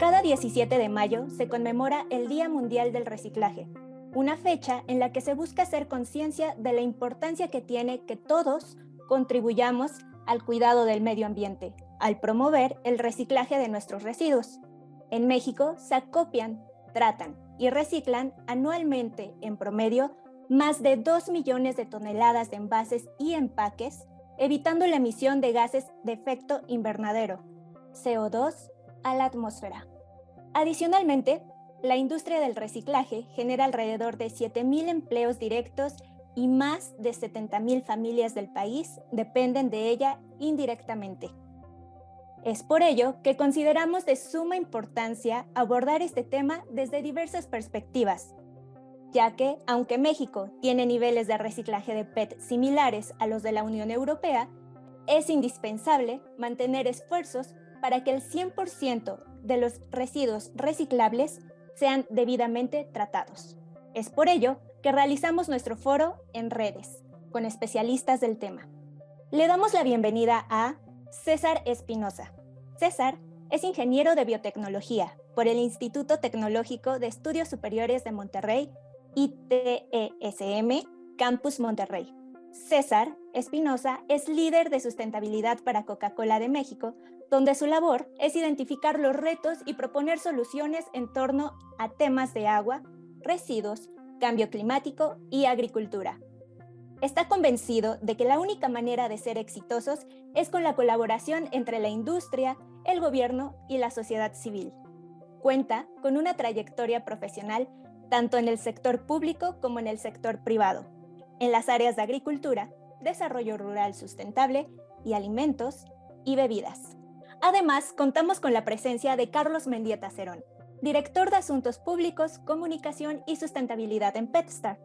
Cada 17 de mayo se conmemora el Día Mundial del Reciclaje, una fecha en la que se busca hacer conciencia de la importancia que tiene que todos contribuyamos al cuidado del medio ambiente, al promover el reciclaje de nuestros residuos. En México se acopian, tratan y reciclan anualmente, en promedio, más de 2 millones de toneladas de envases y empaques, evitando la emisión de gases de efecto invernadero, CO2, a la atmósfera. Adicionalmente, la industria del reciclaje genera alrededor de 7,000 empleos directos y más de 70,000 familias del país dependen de ella indirectamente. Es por ello que consideramos de suma importancia abordar este tema desde diversas perspectivas, ya que, aunque México tiene niveles de reciclaje de PET similares a los de la Unión Europea, es indispensable mantener esfuerzos para que el 100% de los residuos reciclables sean debidamente tratados. Es por ello que realizamos nuestro foro en redes, con especialistas del tema. Le damos la bienvenida a César Espinosa. César es ingeniero de biotecnología por el Instituto Tecnológico de Estudios Superiores de Monterrey, ITESM, Campus Monterrey. César Espinosa es líder de sustentabilidad para Coca-Cola de México, donde su labor es identificar los retos y proponer soluciones en torno a temas de agua, residuos, cambio climático y agricultura. Está convencido de que la única manera de ser exitosos es con la colaboración entre la industria, el gobierno y la sociedad civil. Cuenta con una trayectoria profesional tanto en el sector público como en el sector privado, en las áreas de agricultura, desarrollo rural sustentable y alimentos y bebidas. Además, contamos con la presencia de Carlos Mendieta Cerón, director de Asuntos Públicos, Comunicación y Sustentabilidad en PetStar.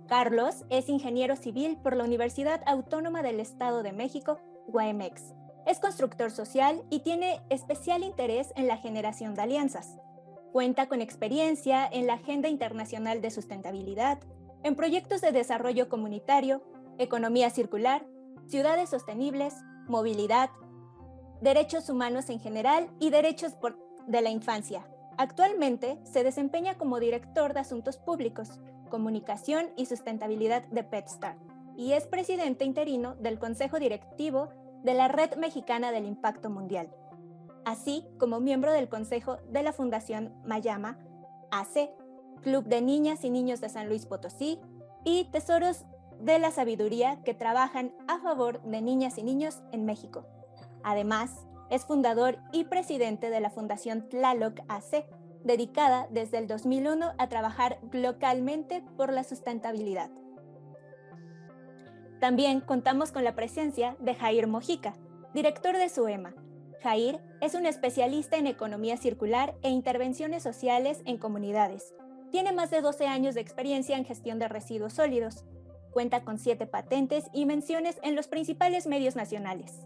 Carlos es ingeniero civil por la Universidad Autónoma del Estado de México, UAMX. Es constructor social y tiene especial interés en la generación de alianzas. Cuenta con experiencia en la Agenda Internacional de Sustentabilidad, en proyectos de desarrollo comunitario, economía circular, ciudades sostenibles, movilidad, derechos humanos en general y derechos de la infancia. Actualmente se desempeña como director de Asuntos Públicos, Comunicación y Sustentabilidad de PetStar y es presidente interino del Consejo Directivo de la Red Mexicana del Impacto Mundial, así como miembro del Consejo de la Fundación Mayama AC, Club de Niñas y Niños de San Luis Potosí y Tesoros de la Sabiduría que trabajan a favor de niñas y niños en México. Además, es fundador y presidente de la Fundación Tlaloc AC, dedicada desde el 2001 a trabajar localmente por la sustentabilidad. También contamos con la presencia de Jair Mojica, director de SUEMA. Jair es un especialista en economía circular e intervenciones sociales en comunidades. Tiene más de 12 años de experiencia en gestión de residuos sólidos. Cuenta con 7 patentes y menciones en los principales medios nacionales.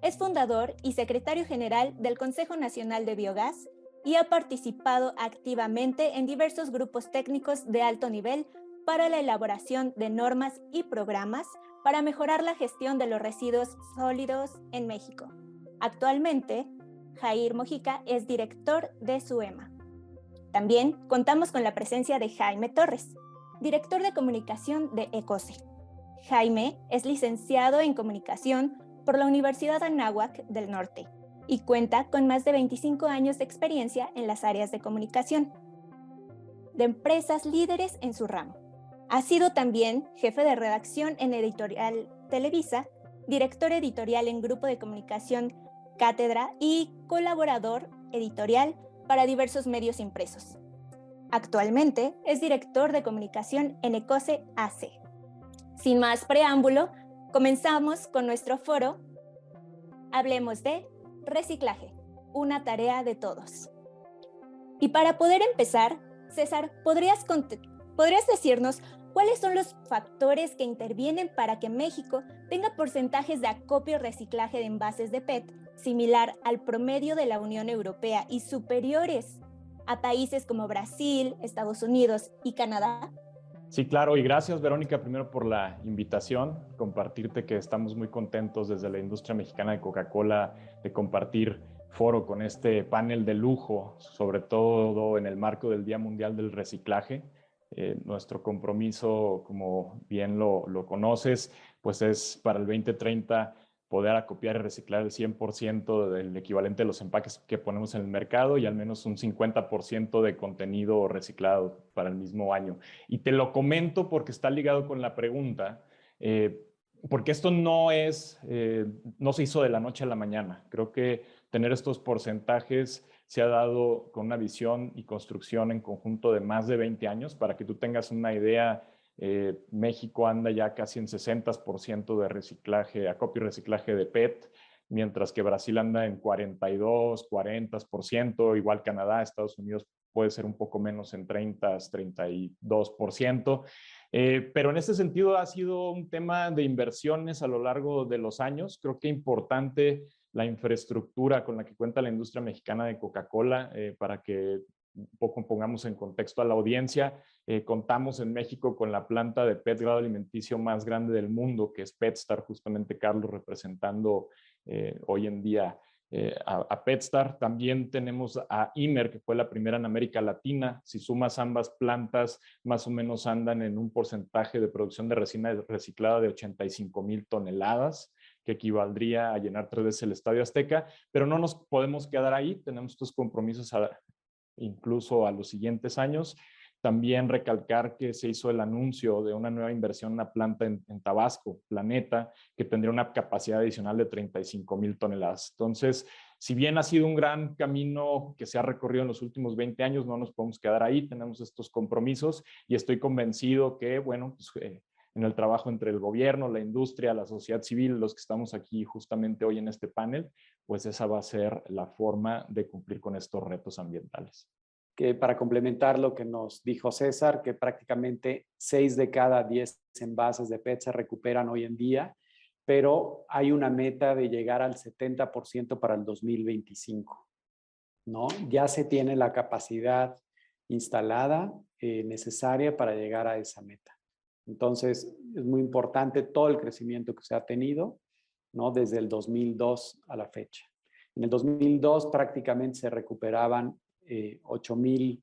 Es fundador y secretario general del Consejo Nacional de Biogás y ha participado activamente en diversos grupos técnicos de alto nivel para la elaboración de normas y programas para mejorar la gestión de los residuos sólidos en México. Actualmente, Jair Mojica es director de SUEMA. También contamos con la presencia de Jaime Torres, director de comunicación de ECOSE. Jaime es licenciado en comunicación por la Universidad Anáhuac del Norte y cuenta con más de 25 años de experiencia en las áreas de comunicación de empresas líderes en su ramo. Ha sido también jefe de redacción en Editorial Televisa, director editorial en Grupo de Comunicación Cátedra y colaborador editorial para diversos medios impresos. Actualmente es director de comunicación en ECOSE AC. Sin más preámbulo, comenzamos con nuestro foro. Hablemos de reciclaje, una tarea de todos. Y para poder empezar, César, ¿podrías decirnos cuáles son los factores que intervienen para que México tenga porcentajes de acopio y reciclaje de envases de PET similar al promedio de la Unión Europea y superiores a países como Brasil, Estados Unidos y Canadá? Sí, claro, y gracias, Verónica, primero por la invitación, compartirte que estamos muy contentos desde la industria mexicana de Coca-Cola de compartir foro, con este panel de lujo, sobre todo en el marco del Día Mundial del Reciclaje. Nuestro compromiso, como bien lo conoces, pues es para el 2030 poder acopiar y reciclar el 100% del equivalente de los empaques que ponemos en el mercado y al menos un 50% de contenido reciclado para el mismo año. Y te lo comento porque está ligado con la pregunta, porque esto no se hizo de la noche a la mañana. Creo que tener estos porcentajes se ha dado con una visión y construcción en conjunto de más de 20 años. Para que tú tengas una idea, México anda ya casi en 60% de reciclaje, acopio y reciclaje de PET, mientras que Brasil anda en 42, 40%, igual Canadá, Estados Unidos puede ser un poco menos en 30, 32%. Pero en ese sentido ha sido un tema de inversiones a lo largo de los años. Creo que importante la infraestructura con la que cuenta la industria mexicana de Coca-Cola, para que un poco pongamos en contexto a la audiencia. Contamos en México con la planta de PET grado alimenticio más grande del mundo, que es PetStar, justamente Carlos representando hoy en día a PetStar. También tenemos a Imer, que fue la primera en América Latina. Si sumas ambas plantas, más o menos andan en un porcentaje de producción de resina reciclada de 85,000 toneladas, que equivaldría a llenar 3 veces el Estadio Azteca, pero no nos podemos quedar ahí. Tenemos estos compromisos incluso a los siguientes años. También recalcar que se hizo el anuncio de una nueva inversión en una planta en Tabasco, Planeta, que tendría una capacidad adicional de 35,000 toneladas. Entonces, si bien ha sido un gran camino que se ha recorrido en los últimos 20 años, no nos podemos quedar ahí. Tenemos estos compromisos y estoy convencido que, bueno, pues, en el trabajo entre el gobierno, la industria, la sociedad civil, los que estamos aquí justamente hoy en este panel, pues esa va a ser la forma de cumplir con estos retos ambientales. Que para complementar lo que nos dijo César, que prácticamente 6 de cada 10 envases de PET se recuperan hoy en día, pero hay una meta de llegar al 70% para el 2025, ¿no? Ya se tiene la capacidad instalada necesaria para llegar a esa meta. Entonces, es muy importante todo el crecimiento que se ha tenido, ¿no? Desde el 2002 a la fecha. En el 2002 prácticamente se recuperaban 8,000,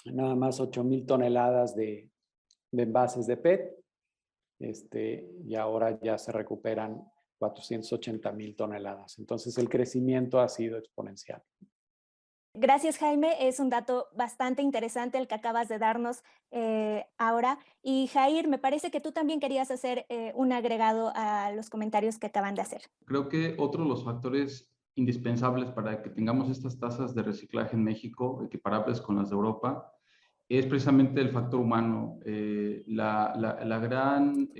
nada más 8,000 toneladas de envases de PET, y ahora ya se recuperan 480,000 toneladas. Entonces el crecimiento ha sido exponencial. Gracias, Jaime. Es un dato bastante interesante el que acabas de darnos ahora. Y Jair, me parece que tú también querías hacer un agregado a los comentarios que acaban de hacer. Creo que otro de los factores indispensables para que tengamos estas tasas de reciclaje en México, equiparables con las de Europa, es precisamente el factor humano, la gran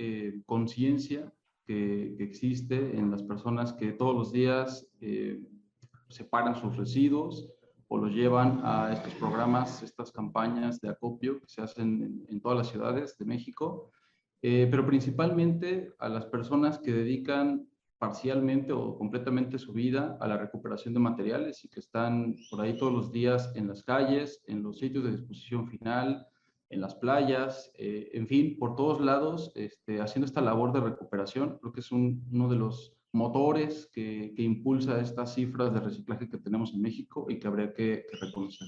conciencia que existe en las personas que todos los días separan sus residuos o los llevan a estos programas, estas campañas de acopio que se hacen en todas las ciudades de México, pero principalmente a las personas que dedican parcialmente o completamente su vida a la recuperación de materiales y que están por ahí todos los días en las calles, en los sitios de disposición final, en las playas, en fin, por todos lados, haciendo esta labor de recuperación. Creo que es uno de los motores que impulsa estas cifras de reciclaje que tenemos en México y que habría que reconocer.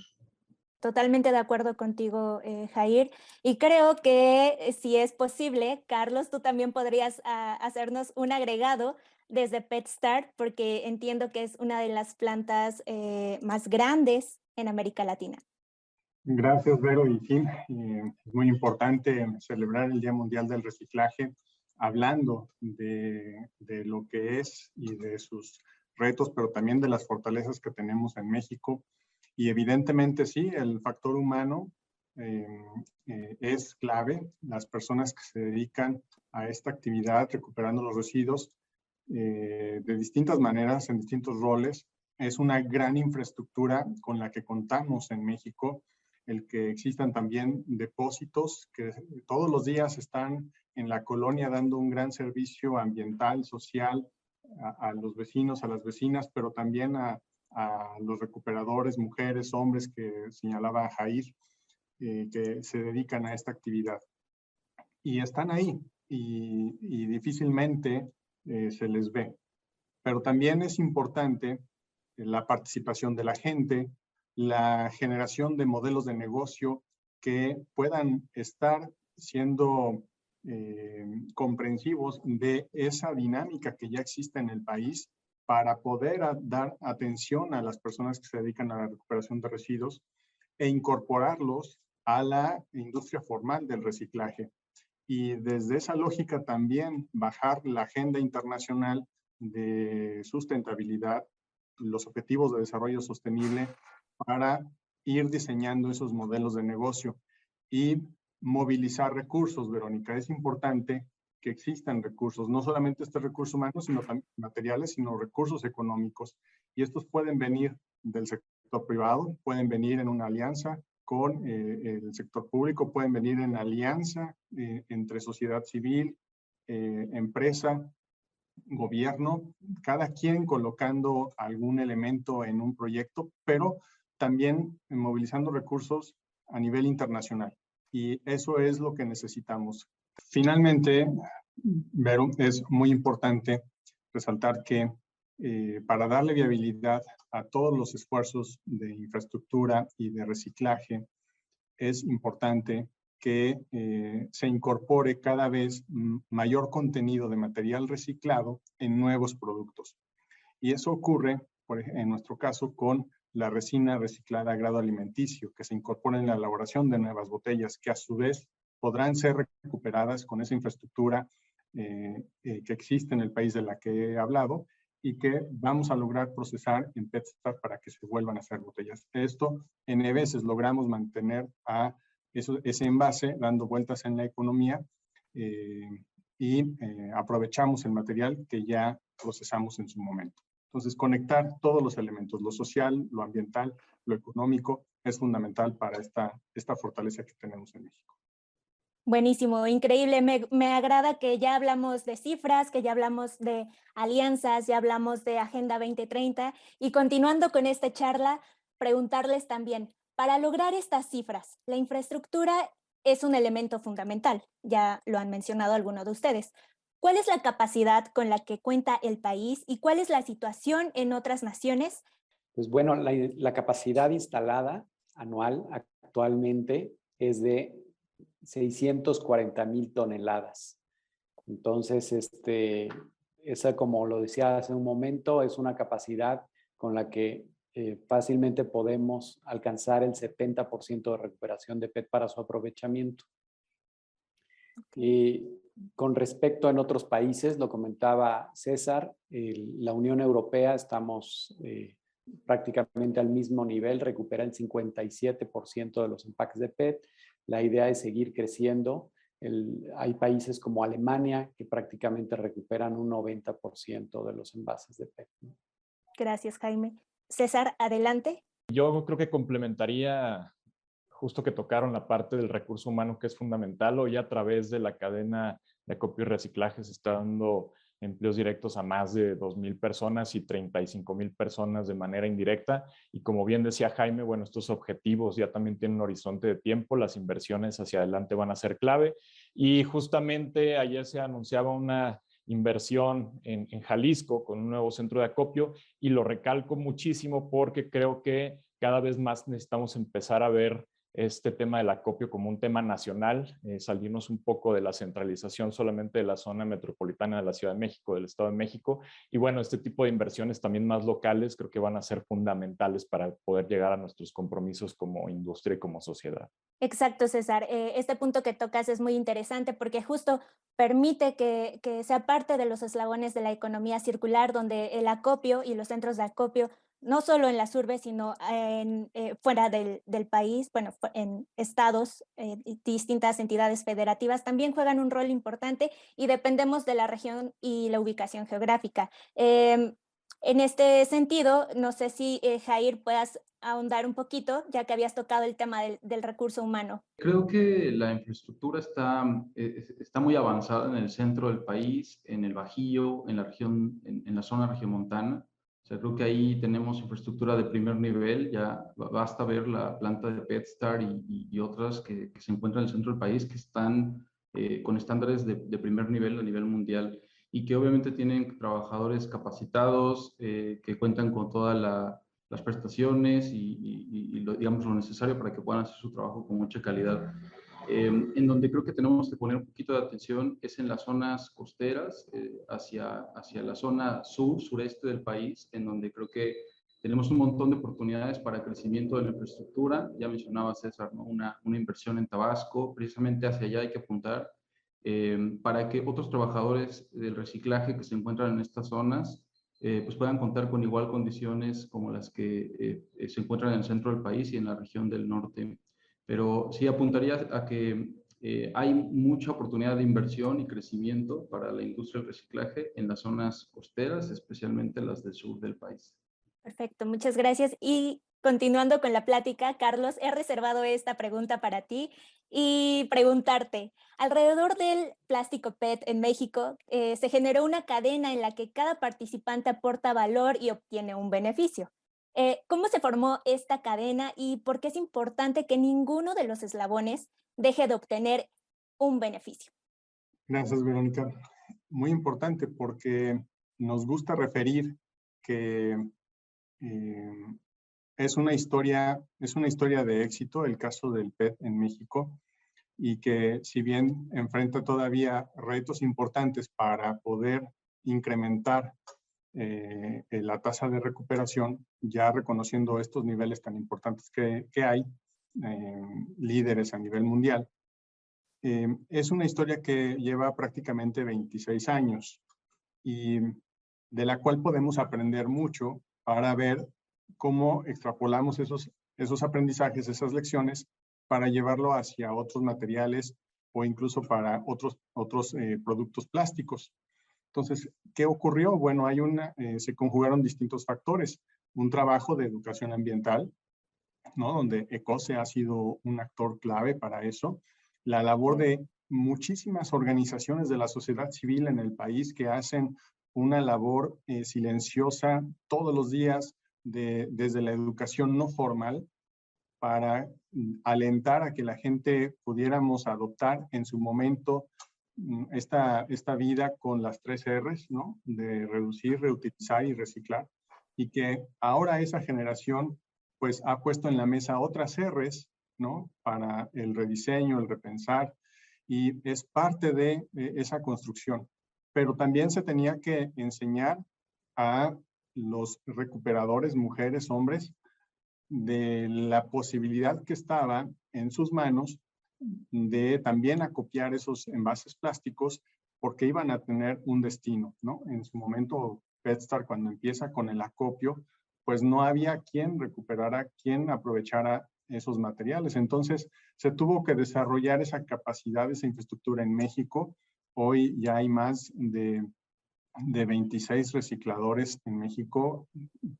Totalmente de acuerdo contigo, Jair. Y creo que si es posible, Carlos, tú también podrías hacernos un agregado desde PetStar, porque entiendo que es una de las plantas más grandes en América Latina. Gracias, Vero. Y sí, es muy importante celebrar el Día Mundial del Reciclaje hablando de lo que es y de sus retos, pero también de las fortalezas que tenemos en México. Y evidentemente sí, el factor humano es clave. Las personas que se dedican a esta actividad, recuperando los residuos de distintas maneras, en distintos roles, es una gran infraestructura con la que contamos en México. El que existan también depósitos que todos los días están en la colonia dando un gran servicio ambiental, social, a los vecinos, a las vecinas, pero también a los recuperadores, mujeres, hombres que señalaba Jair, que se dedican a esta actividad. Y están ahí y difícilmente se les ve. pero también es importante la participación de la gente, la generación de modelos de negocio que puedan estar siendo comprensivos de esa dinámica que ya existe en el país para poder dar atención a las personas que se dedican a la recuperación de residuos e incorporarlos a la industria formal del reciclaje. Y desde esa lógica también bajar la agenda internacional de sustentabilidad, los objetivos de desarrollo sostenible para ir diseñando esos modelos de negocio y movilizar recursos, Verónica. Es importante que existan recursos, no solamente este recurso humano, sino también materiales, sino recursos económicos. Y estos pueden venir del sector privado, pueden venir en una alianza con el sector público, pueden venir en alianza entre sociedad civil, empresa, gobierno, cada quien colocando algún elemento en un proyecto, pero también movilizando recursos a nivel internacional. Y eso es lo que necesitamos. Finalmente, Vero, es muy importante resaltar que para darle viabilidad a todos los esfuerzos de infraestructura y de reciclaje, es importante que se incorpore cada vez mayor contenido de material reciclado en nuevos productos. Y eso ocurre, en nuestro caso, con la resina reciclada a grado alimenticio, que se incorpora en la elaboración de nuevas botellas, que a su vez podrán ser recuperadas con esa infraestructura que existe en el país de la que he hablado y que vamos a lograr procesar en PetStar para que se vuelvan a hacer botellas. Esto, N veces logramos mantener a ese envase dando vueltas en la economía y aprovechamos el material que ya procesamos en su momento. Entonces, conectar todos los elementos, lo social, lo ambiental, lo económico, es fundamental para esta fortaleza que tenemos en México. Buenísimo, increíble. Me agrada que ya hablamos de cifras, que ya hablamos de alianzas, ya hablamos de Agenda 2030 y continuando con esta charla, preguntarles también, para lograr estas cifras, la infraestructura es un elemento fundamental, ya lo han mencionado algunos de ustedes. ¿Cuál es la capacidad con la que cuenta el país y cuál es la situación en otras naciones? Pues bueno, la capacidad instalada anual actualmente es de 640,000 toneladas. Entonces, esa, como lo decía hace un momento, es una capacidad con la que fácilmente podemos alcanzar el 70% de recuperación de PET para su aprovechamiento. Y con respecto en otros países, lo comentaba César, la Unión Europea estamos prácticamente al mismo nivel, recupera el 57% de los empaques de PET. La idea es seguir creciendo. Hay países como Alemania que prácticamente recuperan un 90% de los envases de PET, ¿no? Gracias, Jaime. César, adelante. Yo creo que complementaría justo que tocaron la parte del recurso humano que es fundamental. Hoy a través de la cadena de acopio y reciclaje se está dando empleos directos a más de 2,000 personas y 35,000 personas de manera indirecta. Y como bien decía Jaime, bueno, estos objetivos ya también tienen un horizonte de tiempo, las inversiones hacia adelante van a ser clave. Y justamente ayer se anunciaba una inversión en Jalisco con un nuevo centro de acopio y lo recalco muchísimo porque creo que cada vez más necesitamos empezar a ver este tema del acopio como un tema nacional, salirnos un poco de la centralización solamente de la zona metropolitana de la Ciudad de México, del Estado de México. Y bueno, este tipo de inversiones también más locales creo que van a ser fundamentales para poder llegar a nuestros compromisos como industria y como sociedad. Exacto, César. Este punto que tocas es muy interesante porque justo permite que sea parte de los eslabones de la economía circular, donde el acopio y los centros de acopio, no solo en las urbes, sino fuera del país, bueno, en estados, distintas entidades federativas, también juegan un rol importante y dependemos de la región y la ubicación geográfica. En este sentido, no sé si, Jair, puedas ahondar un poquito, ya que habías tocado el tema del recurso humano. Creo que la infraestructura está muy avanzada en el centro del país, en el Bajío, en la región, en la zona regiomontana. O sea, creo que ahí tenemos infraestructura de primer nivel. Ya basta ver la planta de PetStar y otras que se encuentran en el centro del país que están con estándares de primer nivel a nivel mundial. y que obviamente tienen trabajadores capacitados, que cuentan con todas las prestaciones y digamos, lo necesario para que puedan hacer su trabajo con mucha calidad. En donde creo que tenemos que poner un poquito de atención es en las zonas costeras, hacia la zona sureste del país, en donde creo que tenemos un montón de oportunidades para crecimiento de la infraestructura. Ya mencionaba César, ¿no? Una inversión en Tabasco, precisamente hacia allá hay que apuntar, para que otros trabajadores del reciclaje que se encuentran en estas zonas pues puedan contar con igual condiciones como las que se encuentran en el centro del país y en la región del norte. Pero sí apuntaría a que hay mucha oportunidad de inversión y crecimiento para la industria del reciclaje en las zonas costeras, especialmente las del sur del país. Perfecto, muchas gracias. Y continuando con la plática, Carlos, he reservado esta pregunta para ti y preguntarte, alrededor del plástico PET en México, se generó una cadena en la que cada participante aporta valor y obtiene un beneficio. ¿Cómo se formó esta cadena y por qué es importante que ninguno de los eslabones deje de obtener un beneficio? Gracias, Verónica. Muy importante porque nos gusta referir que es una historia de éxito el caso del PET en México, y que si bien enfrenta todavía retos importantes para poder incrementar la tasa de recuperación, ya reconociendo estos niveles tan importantes que hay, líderes a nivel mundial, es una historia que lleva prácticamente 26 años y de la cual podemos aprender mucho para ver cómo extrapolamos esos aprendizajes, esas lecciones, para llevarlo hacia otros materiales o incluso para otros productos plásticos. Entonces, ¿qué ocurrió? Bueno, se conjugaron distintos factores. Un trabajo de educación ambiental, ¿no? Donde ECOSE ha sido un actor clave para eso. La labor de muchísimas organizaciones de la sociedad civil en el país que hacen una labor silenciosa todos los días desde la educación no formal para alentar a que la gente pudiéramos adoptar en su momento esta vida con las 3 R's, ¿no? De reducir, reutilizar y reciclar. Y que ahora esa generación pues ha puesto en la mesa otras R's, ¿no? Para el rediseño, el repensar, y es parte de esa construcción. Pero también se tenía que enseñar a los recuperadores, mujeres, hombres, de la posibilidad que estaba en sus manos de también acopiar esos envases plásticos, porque iban a tener un destino, ¿no? En su momento, PetStar, cuando empieza con el acopio, pues no había quien recuperara, quien aprovechara esos materiales. Entonces, se tuvo que desarrollar esa capacidad, esa infraestructura en México. Hoy ya hay más de 26 recicladores en México.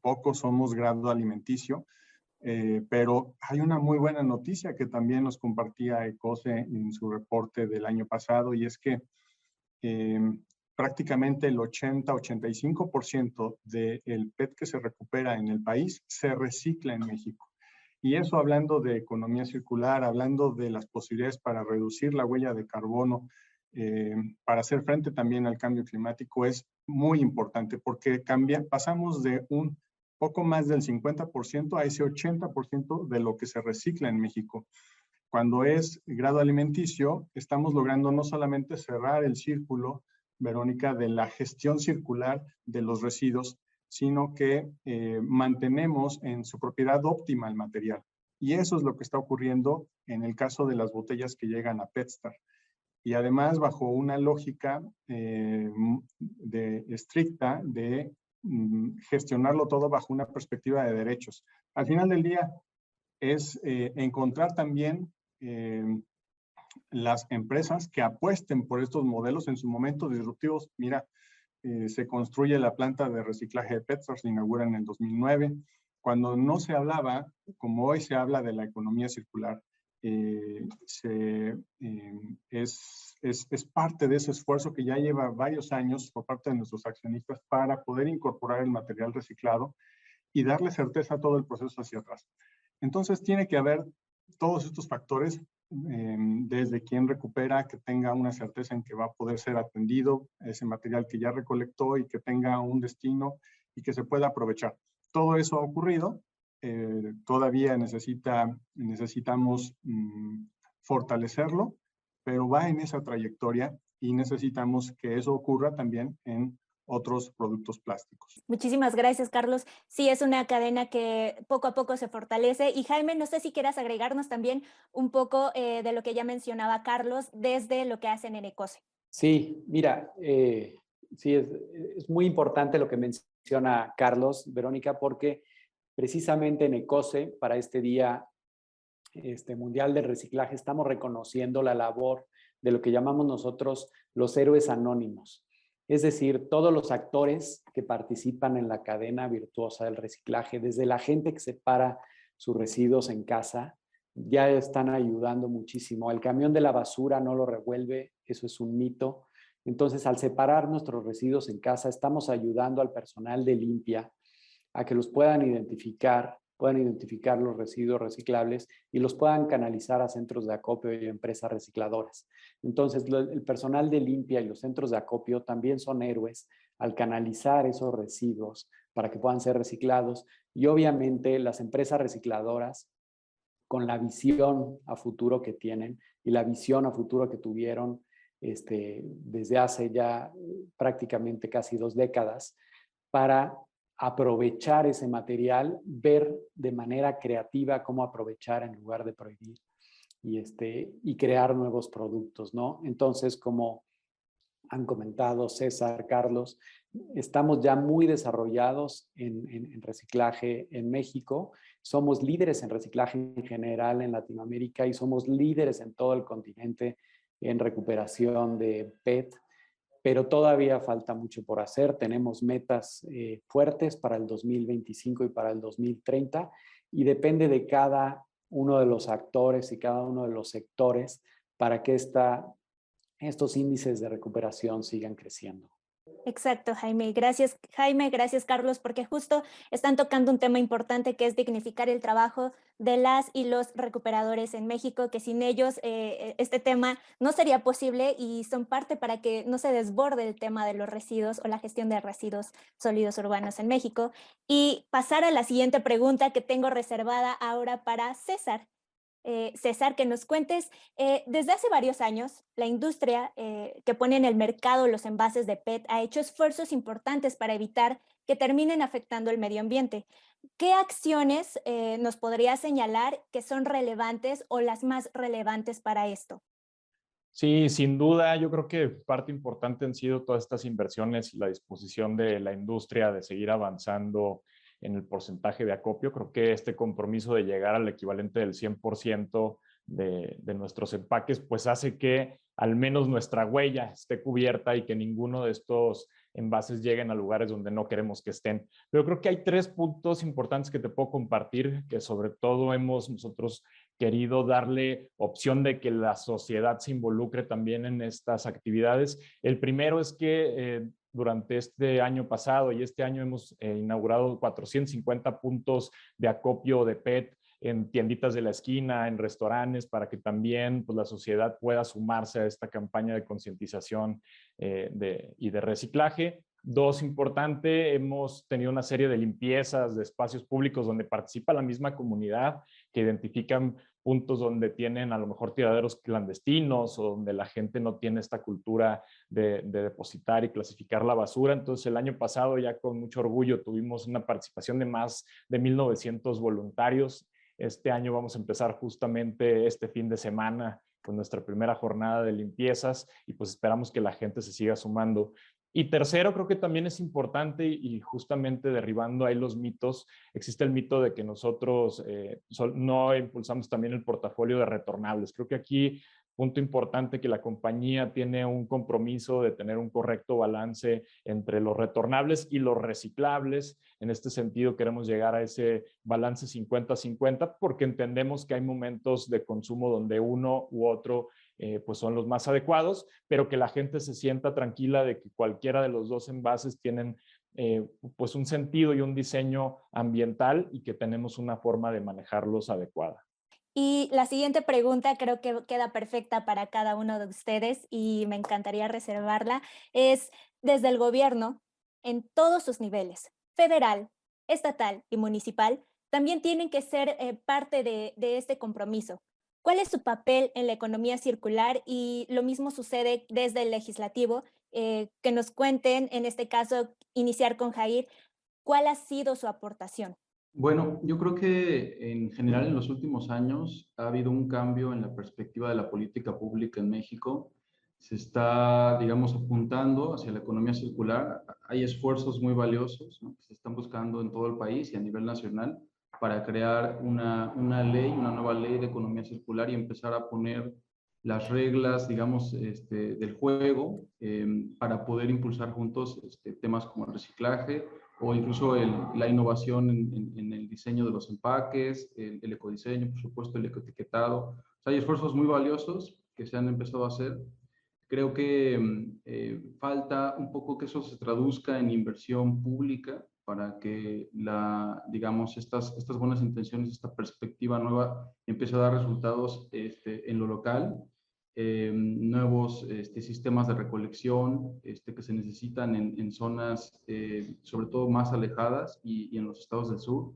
Pocos somos grado alimenticio, pero hay una muy buena noticia que también nos compartía ECOSE en su reporte del año pasado, y es que prácticamente el 80-85% del PET que se recupera en el país se recicla en México. Y eso, hablando de economía circular, hablando de las posibilidades para reducir la huella de carbono, para hacer frente también al cambio climático, es muy importante, porque pasamos de un poco más del 50% a ese 80% de lo que se recicla en México. Cuando es grado alimenticio, estamos logrando no solamente cerrar el círculo, Verónica, de la gestión circular de los residuos, sino que mantenemos en su propiedad óptima el material. Y eso es lo que está ocurriendo en el caso de las botellas que llegan a PetStar. Y además bajo una lógica estricta de gestionarlo todo bajo una perspectiva de derechos. Al final del día es encontrar también las empresas que apuesten por estos modelos en su momento disruptivos. Mira, se construye la planta de reciclaje de PetStar, se inaugura en el 2009, cuando no se hablaba, como hoy se habla, de la economía circular. Es parte de ese esfuerzo que ya lleva varios años por parte de nuestros accionistas para poder incorporar el material reciclado y darle certeza a todo el proceso hacia atrás. Entonces tiene que haber todos estos factores. desde quien recupera, que tenga una certeza en que va a poder ser atendido ese material que ya recolectó y que tenga un destino y que se pueda aprovechar. Todo eso ha ocurrido. Todavía necesitamos fortalecerlo, pero va en esa trayectoria y necesitamos que eso ocurra también en otros productos plásticos. Muchísimas gracias, Carlos. Sí, es una cadena que poco a poco se fortalece. Y Jaime, no sé si quieras agregarnos también un poco de lo que ya mencionaba Carlos desde lo que hacen en Ecose. Sí, mira, sí, es muy importante lo que menciona Carlos, Verónica, porque precisamente en Ecose, para este Día Mundial del Reciclaje, estamos reconociendo la labor de lo que llamamos nosotros los héroes anónimos. Es decir, todos los actores que participan en la cadena virtuosa del reciclaje, desde la gente que separa sus residuos en casa, ya están ayudando muchísimo. El camión de la basura no lo revuelve, eso es un mito. Entonces, al separar nuestros residuos en casa, estamos ayudando al personal de limpia a que los puedan identificar los residuos reciclables y los puedan canalizar a centros de acopio y empresas recicladoras. Entonces, el personal de limpia y los centros de acopio también son héroes al canalizar esos residuos para que puedan ser reciclados. Y obviamente las empresas recicladoras, con la visión a futuro que tienen y la visión a futuro que tuvieron desde hace ya prácticamente casi 2 décadas, para aprovechar ese material, ver de manera creativa cómo aprovechar en lugar de prohibir y crear nuevos productos, ¿no? Entonces, como han comentado César, Carlos, estamos ya muy desarrollados en reciclaje en México. Somos líderes en reciclaje en general en Latinoamérica y somos líderes en todo el continente en recuperación de PET, pero todavía falta mucho por hacer. Tenemos metas fuertes para el 2025 y para el 2030 y depende de cada uno de los actores y cada uno de los sectores para que estos índices de recuperación sigan creciendo. Exacto, Jaime, gracias Carlos, porque justo están tocando un tema importante que es dignificar el trabajo de las y los recuperadores en México, que sin ellos este tema no sería posible y son parte para que no se desborde el tema de los residuos o la gestión de residuos sólidos urbanos en México. Y pasar a la siguiente pregunta que tengo reservada ahora para César. César, que nos cuentes, desde hace varios años, la industria que pone en el mercado los envases de PET ha hecho esfuerzos importantes para evitar que terminen afectando el medio ambiente. ¿Qué acciones nos podría señalar que son relevantes o las más relevantes para esto? Sí, sin duda, yo creo que parte importante han sido todas estas inversiones y la disposición de la industria de seguir avanzando en el porcentaje de acopio. Creo que este compromiso de llegar al equivalente del 100% de nuestros empaques, pues hace que al menos nuestra huella esté cubierta y que ninguno de estos envases lleguen a lugares donde no queremos que estén. Pero creo que hay 3 puntos importantes que te puedo compartir, que sobre todo hemos nosotros querido darle opción de que la sociedad se involucre también en estas actividades. El primero es que durante este año pasado y este año hemos inaugurado 450 puntos de acopio de PET en tienditas de la esquina, en restaurantes, para que también pues, la sociedad pueda sumarse a esta campaña de concientización y de reciclaje. 2, importante, hemos tenido una serie de limpiezas de espacios públicos donde participa la misma comunidad, que identifican puntos donde tienen a lo mejor tiraderos clandestinos o donde la gente no tiene esta cultura de depositar y clasificar la basura. Entonces, el año pasado ya con mucho orgullo tuvimos una participación de más de 1,900 voluntarios. Este año vamos a empezar justamente este fin de semana con nuestra primera jornada de limpiezas y pues esperamos que la gente se siga sumando. Y tercero, creo que también es importante y justamente derribando ahí los mitos, existe el mito de que nosotros no impulsamos también el portafolio de retornables. Creo que aquí, punto importante, que la compañía tiene un compromiso de tener un correcto balance entre los retornables y los reciclables. En este sentido, queremos llegar a ese balance 50-50 porque entendemos que hay momentos de consumo donde uno u otro pues son los más adecuados, pero que la gente se sienta tranquila de que cualquiera de los 2 envases tienen pues un sentido y un diseño ambiental y que tenemos una forma de manejarlos adecuada. Y la siguiente pregunta creo que queda perfecta para cada uno de ustedes y me encantaría reservarla. Es, desde el gobierno, en todos sus niveles, federal, estatal y municipal, también tienen que ser parte de este compromiso. ¿Cuál es su papel en la economía circular? Y lo mismo sucede desde el legislativo, que nos cuenten, en este caso, iniciar con Jair, ¿cuál ha sido su aportación? Bueno, yo creo que en general en los últimos años ha habido un cambio en la perspectiva de la política pública en México. Se está, digamos, apuntando hacia la economía circular. Hay esfuerzos muy valiosos, ¿no?, que se están buscando en todo el país y a nivel nacional para crear una ley, una nueva ley de economía circular y empezar a poner las reglas, digamos, del juego para poder impulsar juntos temas como el reciclaje o incluso la innovación en el diseño de los empaques, el ecodiseño, por supuesto, el ecoetiquetado. O sea, hay esfuerzos muy valiosos que se han empezado a hacer. Creo que falta un poco que eso se traduzca en inversión pública para que digamos, estas buenas intenciones, esta perspectiva nueva empiece a dar resultados en lo local. Nuevos sistemas de recolección que se necesitan en zonas sobre todo más alejadas y en los estados del sur,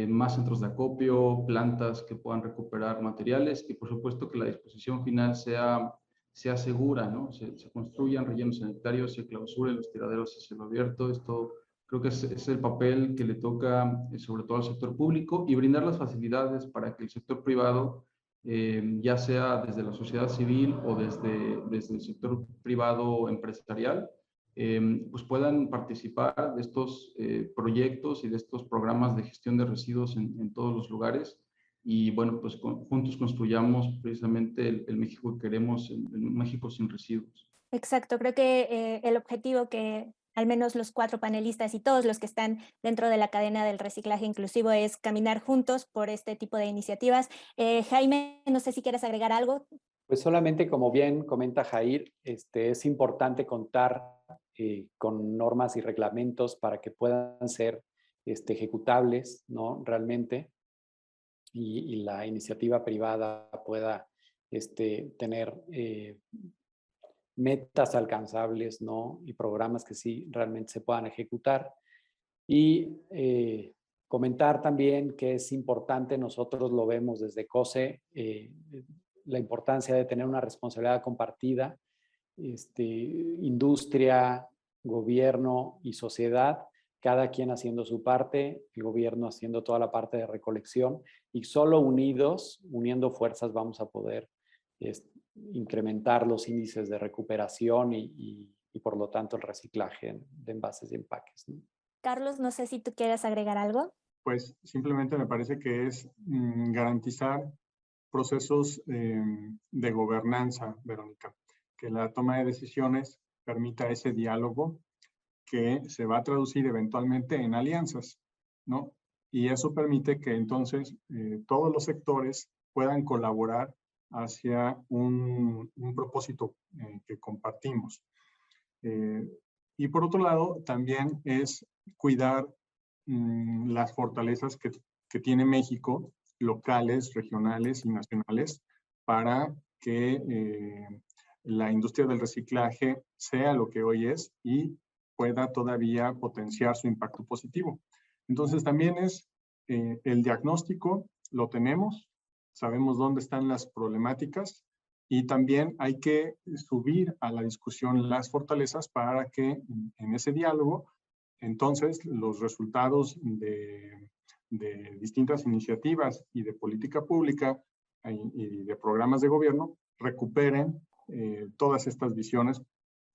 más centros de acopio, plantas que puedan recuperar materiales y por supuesto que la disposición final sea segura, ¿no? Se construyan rellenos sanitarios, se clausuren los tiraderos a cielo abierto. Esto creo que es el papel que le toca sobre todo al sector público y brindar las facilidades para que el sector privado ya sea desde la sociedad civil o desde el sector privado empresarial, pues puedan participar de estos proyectos y de estos programas de gestión de residuos en todos los lugares. Y bueno, pues juntos construyamos precisamente el México que queremos, el México sin residuos. Exacto, creo que el objetivo que al menos los cuatro panelistas y todos los que están dentro de la cadena del reciclaje inclusivo es caminar juntos por este tipo de iniciativas. Jaime, no sé si quieres agregar algo. Pues solamente como bien comenta Jair, es importante contar con normas y reglamentos para que puedan ser ejecutables, ¿no? Realmente, y la iniciativa privada pueda tener metas alcanzables, ¿no? Y programas que sí realmente se puedan ejecutar. Y comentar también que es importante, nosotros lo vemos desde COSE, la importancia de tener una responsabilidad compartida, industria, gobierno y sociedad, cada quien haciendo su parte, el gobierno haciendo toda la parte de recolección, y solo unidos, uniendo fuerzas, vamos a poder incrementar los índices de recuperación y por lo tanto el reciclaje de envases y empaques, ¿no? Carlos, no sé si tú quieres agregar algo. Pues simplemente me parece que es garantizar procesos de gobernanza, Verónica, que la toma de decisiones permita ese diálogo que se va a traducir eventualmente en alianzas, ¿no? Y eso permite que entonces todos los sectores puedan colaborar hacia un propósito que compartimos. Y por otro lado, también es cuidar las fortalezas que tiene México, locales, regionales y nacionales, para que la industria del reciclaje sea lo que hoy es y pueda todavía potenciar su impacto positivo. Entonces también es el diagnóstico, lo tenemos, sabemos dónde están las problemáticas y también hay que subir a la discusión las fortalezas para que en ese diálogo entonces los resultados de distintas iniciativas y de política pública y de programas de gobierno recuperen todas estas visiones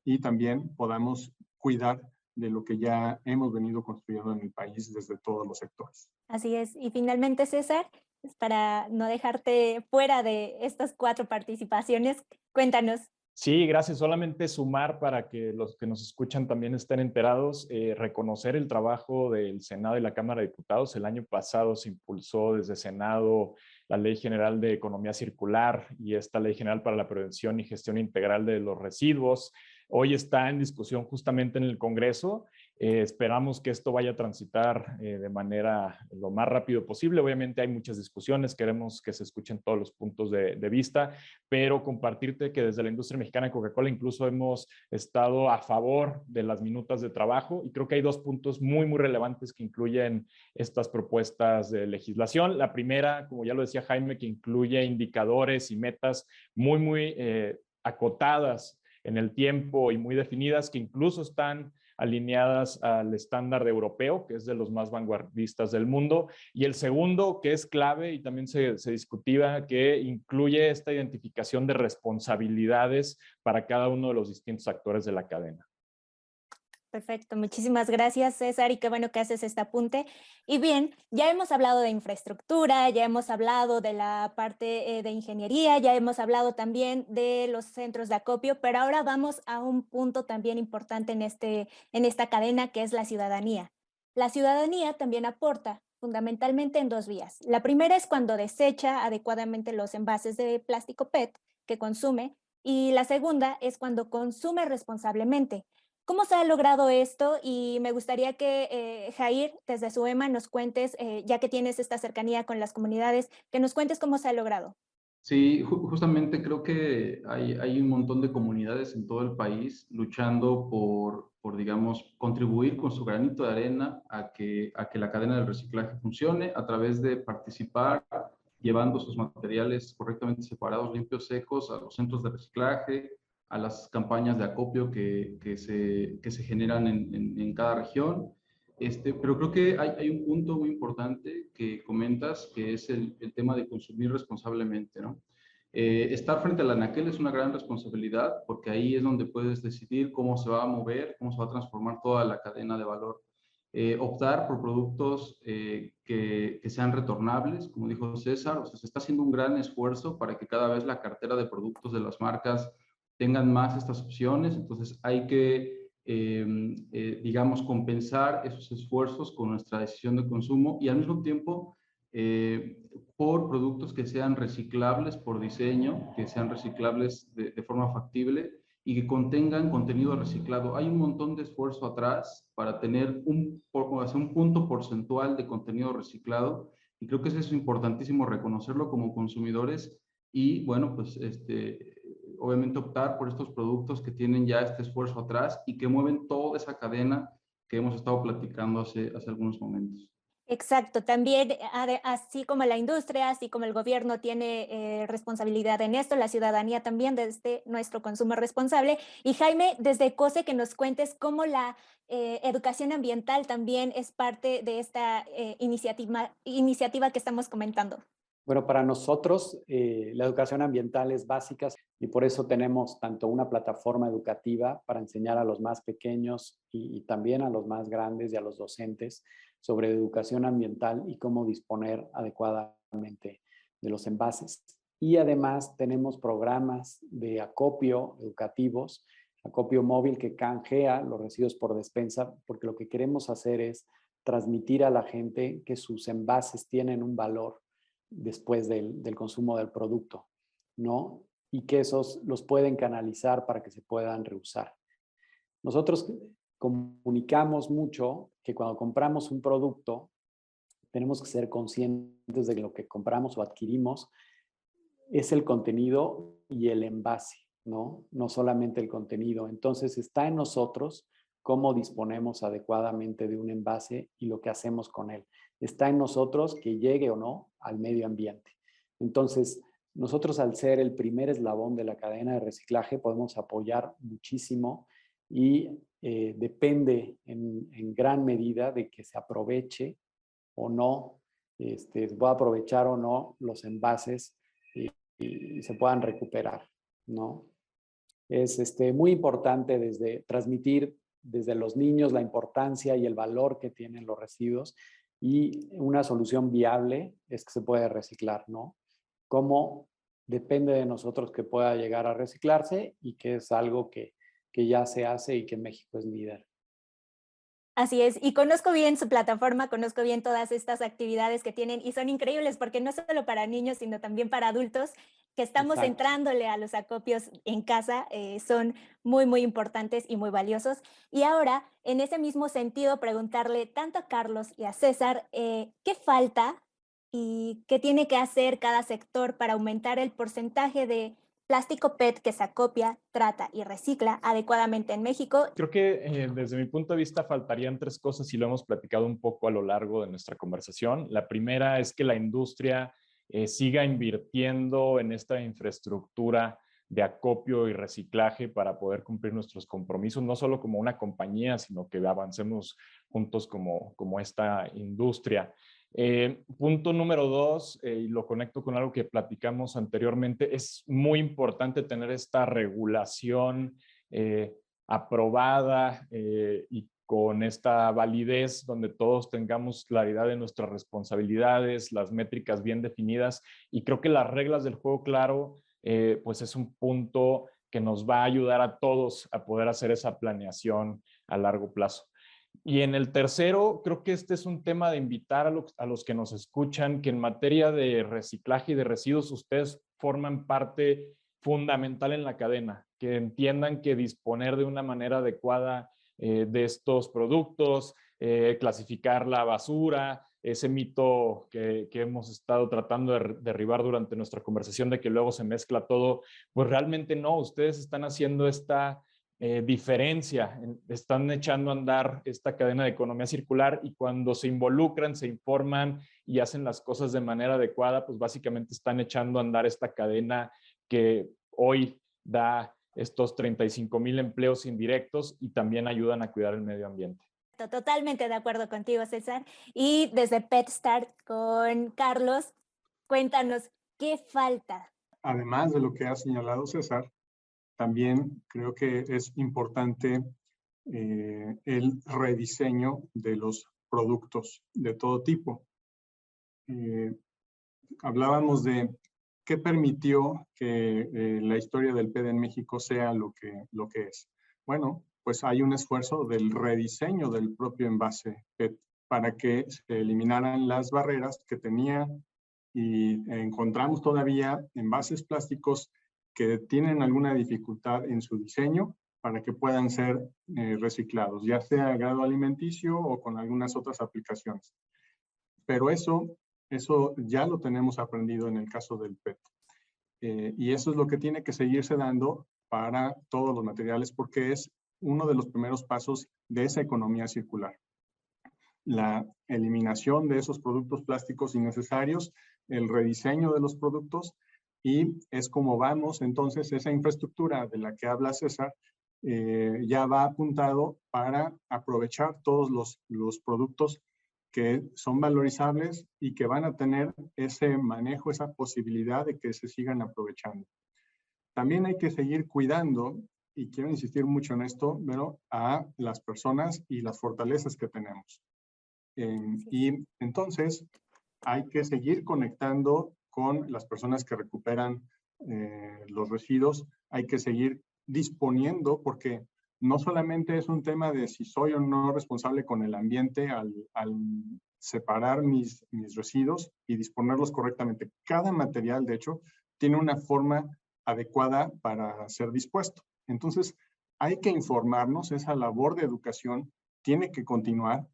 y también podamos cuidar de lo que ya hemos venido construyendo en el país desde todos los sectores. Así es. Y finalmente, César, pues, para no dejarte fuera de estas 4 participaciones, cuéntanos. Sí, gracias. Solamente sumar para que los que nos escuchan también estén enterados, reconocer el trabajo del Senado y la Cámara de Diputados. El año pasado se impulsó desde Senado la Ley General de Economía Circular y esta Ley General para la Prevención y Gestión Integral de los Residuos. Hoy está en discusión justamente en el Congreso Esperamos que esto vaya a transitar de manera lo más rápido posible. Obviamente hay muchas discusiones, queremos que se escuchen todos los puntos de vista, pero compartirte que desde la industria mexicana de Coca-Cola incluso hemos estado a favor de las minutas de trabajo, y creo que hay dos puntos muy, muy relevantes que incluyen estas propuestas de legislación. La primera, como ya lo decía Jaime, que incluye indicadores y metas muy, muy acotadas en el tiempo y muy definidas, que incluso están alineadas al estándar europeo, que es de los más vanguardistas del mundo. Y el segundo, que es clave y también se discutía, que incluye esta identificación de responsabilidades para cada uno de los distintos actores de la cadena. Perfecto, muchísimas gracias, César, y qué bueno que haces este apunte. Y bien, ya hemos hablado de infraestructura, ya hemos hablado de la parte de ingeniería, ya hemos hablado también de los centros de acopio, pero ahora vamos a un punto también importante en esta cadena, que es la ciudadanía. La ciudadanía también aporta fundamentalmente en dos vías. La primera es cuando desecha adecuadamente los envases de plástico PET que consume, y la segunda es cuando consume responsablemente. ¿Cómo se ha logrado esto? Y me gustaría que, Jair, desde SUEMA, nos cuentes, ya que tienes esta cercanía con las comunidades, que nos cuentes cómo se ha logrado. Sí, justamente creo que hay un montón de comunidades en todo el país luchando por, digamos, contribuir con su granito de arena a que la cadena del reciclaje funcione a través de participar llevando sus materiales correctamente separados, limpios, secos, a los centros de reciclaje, a las campañas de acopio que se generan en cada región. Pero creo que hay un punto muy importante que comentas, que es el tema de consumir responsablemente, ¿no? Estar frente al anaquel es una gran responsabilidad, porque ahí es donde puedes decidir cómo se va a mover, cómo se va a transformar toda la cadena de valor. Optar por productos que sean retornables, como dijo César. O sea, se está haciendo un gran esfuerzo para que cada vez la cartera de productos de las marcas tengan más estas opciones. Entonces hay que digamos, compensar esos esfuerzos con nuestra decisión de consumo, y al mismo tiempo por productos que sean reciclables por diseño, que sean reciclables de forma factible y que contengan contenido reciclado. Hay un montón de esfuerzo atrás para tener un punto porcentual de contenido reciclado, y creo que eso es importantísimo reconocerlo como consumidores. Y bueno, pues obviamente optar por estos productos que tienen ya este esfuerzo atrás y que mueven toda esa cadena que hemos estado platicando hace algunos momentos. Exacto, también así como la industria, así como el gobierno tiene responsabilidad en esto, la ciudadanía también desde nuestro consumo responsable. Y Jaime, desde COSE, que nos cuentes cómo la educación ambiental también es parte de esta iniciativa que estamos comentando. Bueno, para nosotros la educación ambiental es básica, y por eso tenemos tanto una plataforma educativa para enseñar a los más pequeños y también a los más grandes y a los docentes sobre educación ambiental y cómo disponer adecuadamente de los envases. Y además tenemos programas de acopio educativos, acopio móvil, que canjea los residuos por despensa, porque lo que queremos hacer es transmitir a la gente que sus envases tienen un valor después del consumo del producto, ¿no? Y que esos los pueden canalizar para que se puedan reusar. Nosotros comunicamos mucho que cuando compramos un producto tenemos que ser conscientes de que lo que compramos o adquirimos es el contenido y el envase, ¿no? No solamente el contenido. Entonces está en nosotros cómo disponemos adecuadamente de un envase y lo que hacemos con él. Está en nosotros que llegue o no al medio ambiente. Entonces, nosotros, al ser el primer eslabón de la cadena de reciclaje, podemos apoyar muchísimo, y depende en gran medida de que se aproveche o no, se pueda aprovechar o no los envases y se puedan recuperar, ¿no? Es muy importante transmitir desde los niños la importancia y el valor que tienen los residuos, y una solución viable es que se puede reciclar, ¿no? Cómo depende de nosotros que pueda llegar a reciclarse, y que es algo que ya se hace y que México es líder. Así es, y conozco bien su plataforma, conozco bien todas estas actividades que tienen, y son increíbles porque no solo para niños, sino también para adultos. que estamos Exacto. entrándole a los acopios en casa, son muy, muy importantes y muy valiosos. Y ahora, en ese mismo sentido, preguntarle tanto a Carlos y a César, ¿qué falta y qué tiene que hacer cada sector para aumentar el porcentaje de plástico PET que se acopia, trata y recicla adecuadamente en México? Creo que desde mi punto de vista faltarían tres cosas y lo hemos platicado un poco a lo largo de nuestra conversación. La primera es que la industria siga invirtiendo en esta infraestructura de acopio y reciclaje para poder cumplir nuestros compromisos, no solo como una compañía, sino que avancemos juntos como esta industria. Punto número dos, y lo conecto con algo que platicamos anteriormente, es muy importante tener esta regulación aprobada y con esta validez donde todos tengamos claridad de nuestras responsabilidades, las métricas bien definidas, y creo que las reglas del juego claro, pues es un punto que nos va a ayudar a todos a poder hacer esa planeación a largo plazo. Y en el tercero, creo que este es un tema de invitar a los que nos escuchan que en materia de reciclaje y de residuos ustedes forman parte fundamental en la cadena, que entiendan que disponer de una manera adecuada de estos productos, clasificar la basura, ese mito que hemos estado tratando de derribar durante nuestra conversación de que luego se mezcla todo, pues realmente no, ustedes están haciendo esta diferencia, están echando a andar esta cadena de economía circular y cuando se involucran, se informan y hacen las cosas de manera adecuada, pues básicamente están echando a andar esta cadena que hoy da estos 35,000 empleos indirectos y también ayudan a cuidar el medio ambiente. Totalmente de acuerdo contigo, César. Y desde PetStart con Carlos, cuéntanos, ¿qué falta? Además de lo que ha señalado César, también creo que es importante el rediseño de los productos de todo tipo. Hablábamos de qué permitió que la historia del PET en México sea lo que es. Bueno, pues hay un esfuerzo del rediseño del propio envase PET para que se eliminaran las barreras que tenía y encontramos todavía envases plásticos que tienen alguna dificultad en su diseño para que puedan ser reciclados, ya sea a grado alimenticio o con algunas otras aplicaciones. Pero eso ya lo tenemos aprendido en el caso del PET. Y eso es lo que tiene que seguirse dando para todos los materiales porque es uno de los primeros pasos de esa economía circular. La eliminación de esos productos plásticos innecesarios, el rediseño de los productos y es como vamos entonces esa infraestructura de la que habla César ya va apuntado para aprovechar todos los productos que son valorizables y que van a tener ese manejo, esa posibilidad de que se sigan aprovechando. También hay que seguir cuidando, y quiero insistir mucho en esto, pero a las personas y las fortalezas que tenemos. Y entonces hay que seguir conectando con las personas que recuperan los residuos, hay que seguir disponiendo porque no solamente es un tema de si soy o no responsable con el ambiente al separar mis residuos y disponerlos correctamente. Cada material, de hecho, tiene una forma adecuada para ser dispuesto. Entonces, hay que informarnos, esa labor de educación tiene que continuar.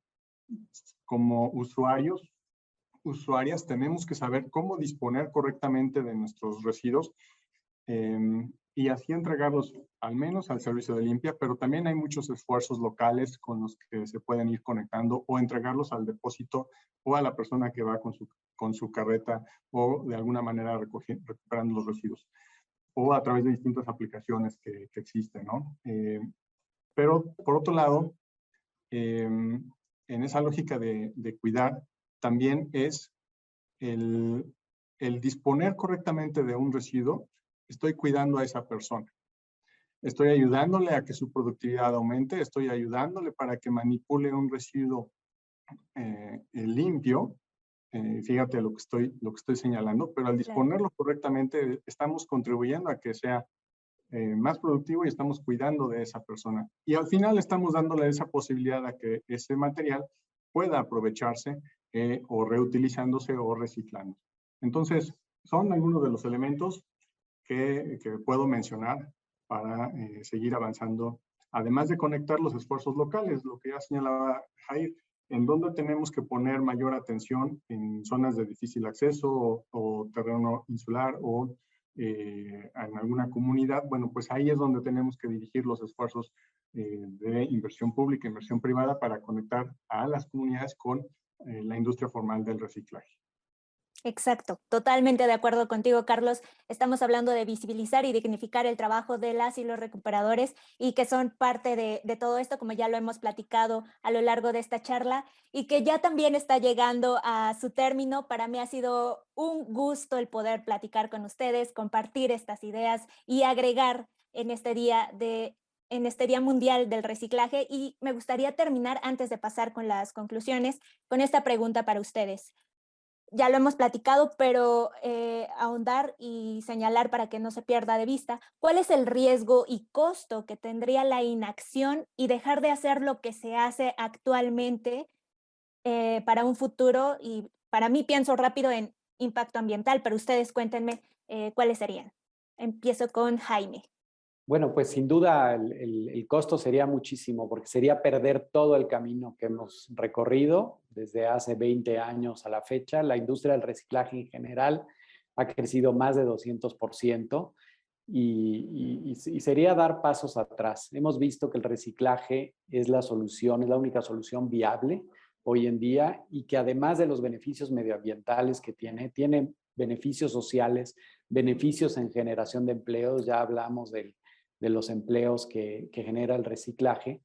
Como usuarias, tenemos que saber cómo disponer correctamente de nuestros residuos y así entregarlos al menos al servicio de limpia, pero también hay muchos esfuerzos locales con los que se pueden ir conectando o entregarlos al depósito o a la persona que va con su carreta o de alguna manera recuperando los residuos o a través de distintas aplicaciones que existen, ¿no? Pero por otro lado, en esa lógica de cuidar, también es el disponer correctamente de un residuo. Estoy cuidando a esa persona. Estoy ayudándole a que su productividad aumente, estoy ayudándole para que manipule un residuo limpio. Fíjate lo que estoy señalando, pero al disponerlo correctamente estamos contribuyendo a que sea más productivo y estamos cuidando de esa persona. Y al final estamos dándole esa posibilidad a que ese material pueda aprovecharse o reutilizándose o reciclando. Entonces, son algunos de los elementos. que puedo mencionar para seguir avanzando, además de conectar los esfuerzos locales, lo que ya señalaba Jair, en dónde tenemos que poner mayor atención en zonas de difícil acceso o terreno insular o en alguna comunidad. Bueno, pues ahí es donde tenemos que dirigir los esfuerzos de inversión pública, inversión privada para conectar a las comunidades con la industria formal del reciclaje. Exacto, totalmente de acuerdo contigo, Carlos. Estamos hablando de visibilizar y dignificar el trabajo de las y los recuperadores y que son parte de todo esto, como ya lo hemos platicado a lo largo de esta charla, y que ya también está llegando a su término. Para mí ha sido un gusto el poder platicar con ustedes, compartir estas ideas y agregar en este Día Mundial del Reciclaje. Y me gustaría terminar, antes de pasar con las conclusiones, con esta pregunta para ustedes. Ya lo hemos platicado, pero ahondar y señalar para que no se pierda de vista, ¿cuál es el riesgo y costo que tendría la inacción y dejar de hacer lo que se hace actualmente para un futuro? Y para mí pienso rápido en impacto ambiental, pero ustedes cuéntenme cuáles serían. Empiezo con Jaime. Bueno, pues sin duda el costo sería muchísimo, porque sería perder todo el camino que hemos recorrido desde hace 20 años a la fecha. La industria del reciclaje en general ha crecido más de 200% y sería dar pasos atrás. Hemos visto que el reciclaje es la solución, es la única solución viable hoy en día, y que además de los beneficios medioambientales que tiene beneficios sociales, beneficios en generación de empleos. Ya hablamos de los empleos que genera el reciclaje,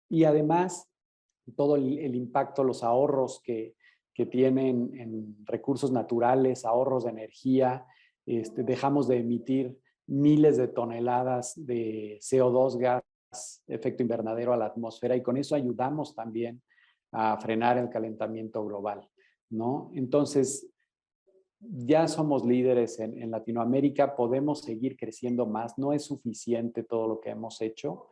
y además todo el impacto, los ahorros que tienen en recursos naturales, ahorros de energía. Dejamos de emitir miles de toneladas de CO2, gas efecto invernadero, a la atmósfera, y con eso ayudamos también a frenar el calentamiento global, ¿no? Entonces, ya somos líderes en Latinoamérica, podemos seguir creciendo más, no es suficiente todo lo que hemos hecho,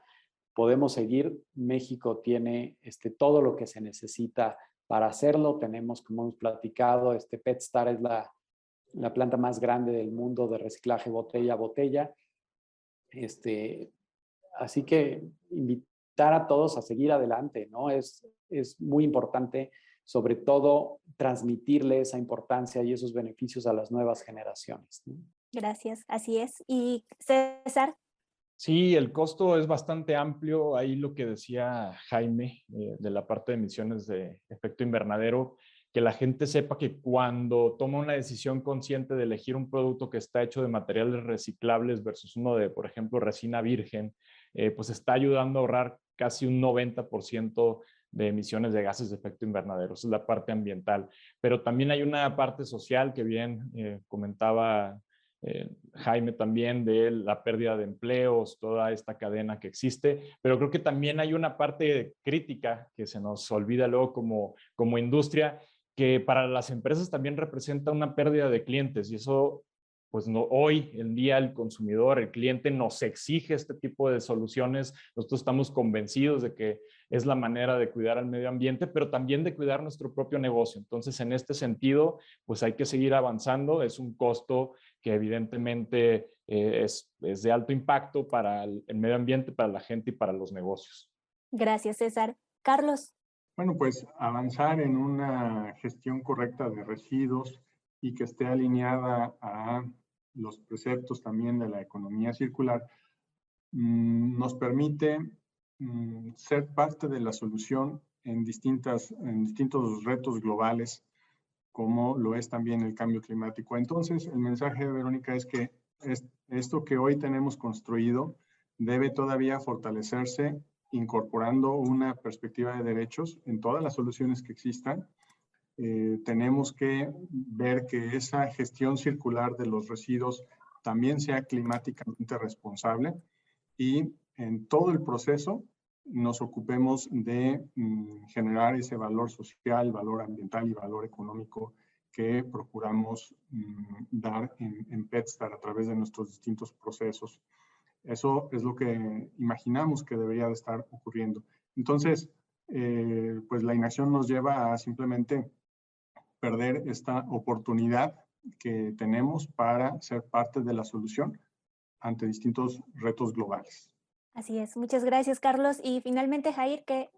podemos seguir. México tiene todo lo que se necesita para hacerlo. Tenemos, como hemos platicado, PetStar es la planta más grande del mundo de reciclaje botella a botella. Así que invitar a todos a seguir adelante, ¿no? Es muy importante, sobre todo, transmitirle esa importancia y esos beneficios a las nuevas generaciones, ¿no? Gracias, así es. Y César. Sí, el costo es bastante amplio. Ahí lo que decía Jaime de la parte de emisiones de efecto invernadero, que la gente sepa que cuando toma una decisión consciente de elegir un producto que está hecho de materiales reciclables versus uno de, por ejemplo, resina virgen, pues está ayudando a ahorrar casi un 90% de emisiones de gases de efecto invernadero. Esa es la parte ambiental. Pero también hay una parte social que bien comentaba Jaime también, de la pérdida de empleos, toda esta cadena que existe, pero creo que también hay una parte crítica que se nos olvida luego como industria, que para las empresas también representa una pérdida de clientes, y eso pues no, hoy en día el consumidor, el cliente nos exige este tipo de soluciones. Nosotros estamos convencidos de que es la manera de cuidar al medio ambiente, pero también de cuidar nuestro propio negocio. Entonces, en este sentido, pues hay que seguir avanzando. Es un costo que evidentemente es de alto impacto para el medio ambiente, para la gente y para los negocios. Gracias, César. Carlos. Bueno, pues avanzar en una gestión correcta de residuos y que esté alineada a los preceptos también de la economía circular, nos permite ser parte de la solución en distintos retos globales, como lo es también el cambio climático. Entonces, el mensaje de Verónica es que esto que hoy tenemos construido debe todavía fortalecerse, incorporando una perspectiva de derechos en todas las soluciones que existan. Tenemos que ver que esa gestión circular de los residuos también sea climáticamente responsable, y en todo el proceso nos ocupemos de generar ese valor social, valor ambiental y valor económico que procuramos dar en PetStar a través de nuestros distintos procesos. Eso es lo que imaginamos que debería de estar ocurriendo. Entonces, pues la inacción nos lleva a simplemente perder esta oportunidad que tenemos para ser parte de la solución ante distintos retos globales. Así es. Muchas gracias, Carlos. Y finalmente, Jair, que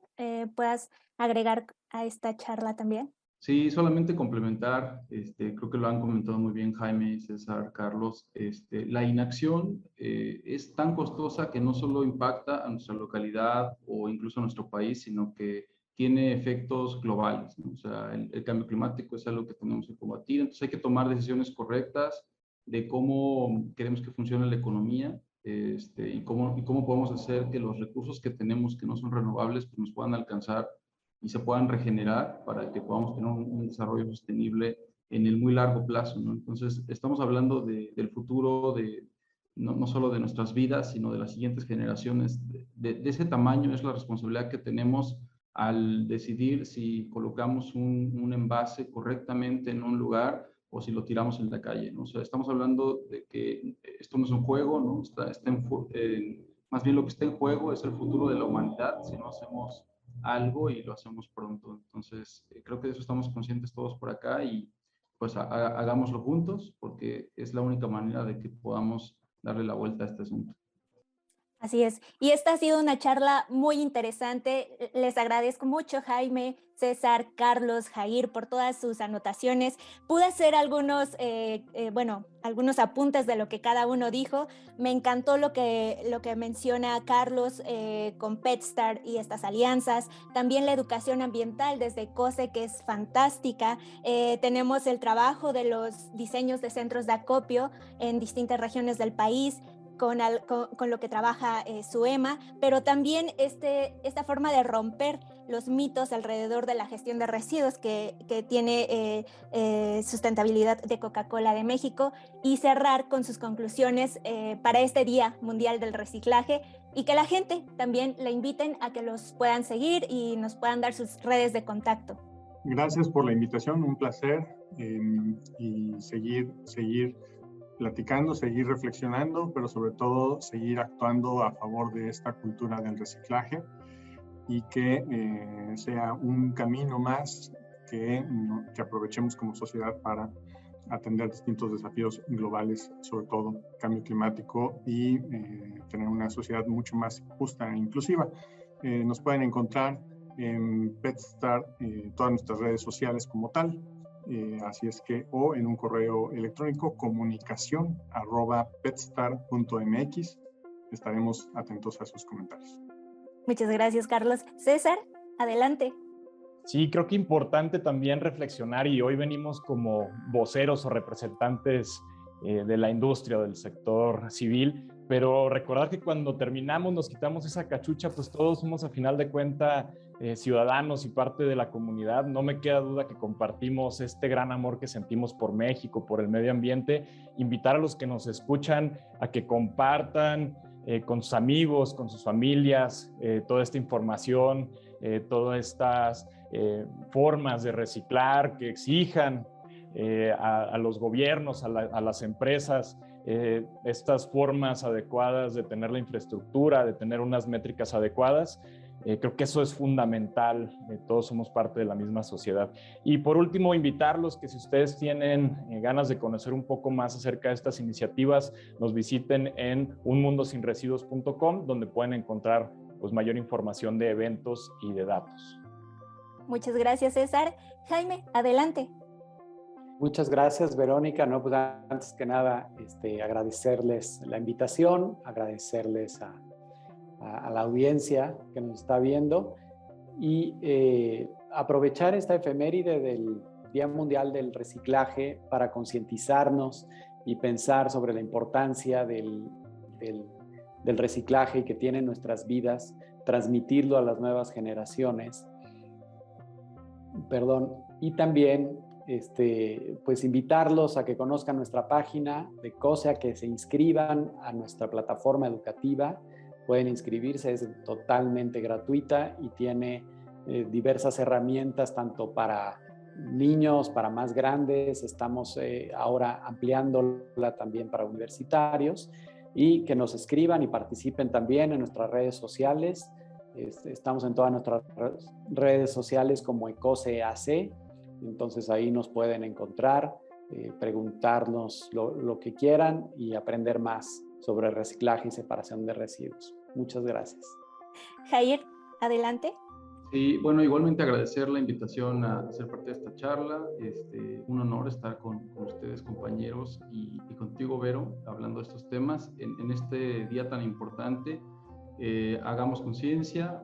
puedas agregar a esta charla también. Sí, solamente complementar, creo que lo han comentado muy bien Jaime, César, Carlos, la inacción es tan costosa que no solo impacta a nuestra localidad o incluso a nuestro país, sino que tiene efectos globales, ¿no? O sea, el cambio climático es algo que tenemos que combatir, entonces hay que tomar decisiones correctas de cómo queremos que funcione la economía, y cómo podemos hacer que los recursos que tenemos que no son renovables pues nos puedan alcanzar y se puedan regenerar para que podamos tener un desarrollo sostenible en el muy largo plazo, ¿no? Entonces, estamos hablando del futuro, no solo de nuestras vidas, sino de las siguientes generaciones. De ese tamaño es la responsabilidad que tenemos al decidir si colocamos un envase correctamente en un lugar o si lo tiramos en la calle, ¿no? O sea, estamos hablando de que esto no es un juego, ¿no? Más bien lo que está en juego es el futuro de la humanidad si no hacemos algo y lo hacemos pronto. Entonces, creo que de eso estamos conscientes todos por acá y pues hagámoslo juntos porque es la única manera de que podamos darle la vuelta a este asunto. Así es. Y esta ha sido una charla muy interesante. Les agradezco mucho, Jaime, César, Carlos, Jair, por todas sus anotaciones. Pude hacer algunos apuntes de lo que cada uno dijo. Me encantó lo que menciona Carlos con PetStar y estas alianzas. También la educación ambiental desde COSE, que es fantástica. Tenemos el trabajo de los diseños de centros de acopio en distintas regiones del país. Con lo que trabaja SUEMA, pero también esta forma de romper los mitos alrededor de la gestión de residuos que tiene sustentabilidad de Coca-Cola de México y cerrar con sus conclusiones para este Día Mundial del Reciclaje y que la gente también la inviten a que los puedan seguir y nos puedan dar sus redes de contacto. Gracias por la invitación, un placer y seguir platicando, seguir reflexionando, pero sobre todo seguir actuando a favor de esta cultura del reciclaje y que sea un camino más que aprovechemos como sociedad para atender distintos desafíos globales, sobre todo cambio climático y tener una sociedad mucho más justa e inclusiva. Nos pueden encontrar en PetStar, todas nuestras redes sociales como tal. Así es que, o en un correo electrónico, comunicación@petstar.mx. Estaremos atentos a sus comentarios. Muchas gracias, Carlos. César, adelante. Sí, creo que importante también reflexionar y hoy venimos como voceros o representantes de la industria, del sector civil, pero recordar que cuando terminamos, nos quitamos esa cachucha, pues todos somos a final de cuenta ciudadanos y parte de la comunidad. No me queda duda que compartimos este gran amor que sentimos por México, por el medio ambiente. Invitar a los que nos escuchan a que compartan con sus amigos, con sus familias, toda esta información, todas estas formas de reciclar, que exijan a los gobiernos, a las empresas, estas formas adecuadas de tener la infraestructura, de tener unas métricas adecuadas. Creo que eso es fundamental, todos somos parte de la misma sociedad. Y por último, invitarlos que si ustedes tienen ganas de conocer un poco más acerca de estas iniciativas, nos visiten en unmundosinresiduos.com, donde pueden encontrar pues, mayor información de eventos y de datos. Muchas gracias, César. Jaime, adelante. Muchas gracias, Verónica. No, pues antes que nada, agradecerles la invitación, agradecerles a la audiencia que nos está viendo y aprovechar esta efeméride del Día Mundial del Reciclaje para concientizarnos y pensar sobre la importancia del reciclaje que tiene en nuestras vidas, transmitirlo a las nuevas generaciones. Y también pues invitarlos a que conozcan nuestra página de COSE, a que se inscriban a nuestra plataforma educativa. Pueden inscribirse, es totalmente gratuita y tiene diversas herramientas tanto para niños, para más grandes. Estamos ahora ampliándola también para universitarios y que nos escriban y participen también en nuestras redes sociales. Estamos en todas nuestras redes sociales como ECOSE AC, entonces ahí nos pueden encontrar preguntarnos lo que quieran y aprender más sobre reciclaje y separación de residuos. Muchas gracias. Jair, adelante. Sí, bueno, igualmente agradecer la invitación a ser parte de esta charla. Un honor estar con ustedes, compañeros, y contigo, Vero, hablando de estos temas en este día tan importante. Hagamos conciencia,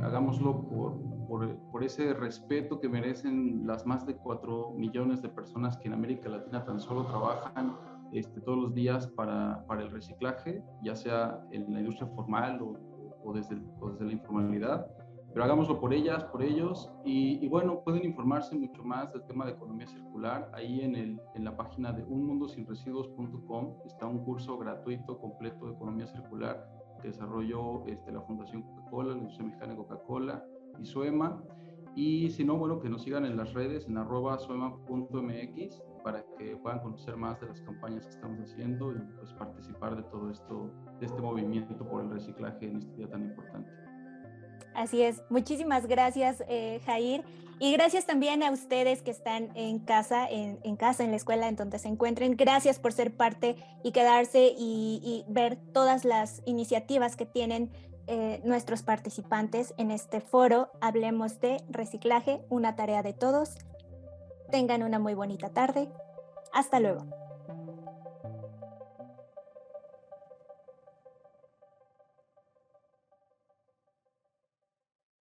hagámoslo por ese respeto que merecen las más de 4 millones de personas que en América Latina tan solo trabajan todos los días para el reciclaje, ya sea en la industria formal o desde la informalidad. Pero hagámoslo por ellas, por ellos, y bueno, pueden informarse mucho más del tema de economía circular. Ahí en la página de unmundosinresiduos.com está un curso gratuito completo de economía circular que desarrolló la Fundación Coca-Cola, la Industria Mexicana de Coca-Cola y SOEMA. Y si no, bueno, que nos sigan en las redes en @soema.mx para que puedan conocer más de las campañas que estamos haciendo y pues participar de todo esto, de este movimiento por el reciclaje en este día tan importante. Así es, muchísimas gracias, Jair, y gracias también a ustedes que están en casa, en la escuela, en donde se encuentren. Gracias por ser parte y quedarse y ver todas las iniciativas que tienen nuestros participantes en este foro. Hablemos de reciclaje, una tarea de todos. Tengan una muy bonita tarde. Hasta luego.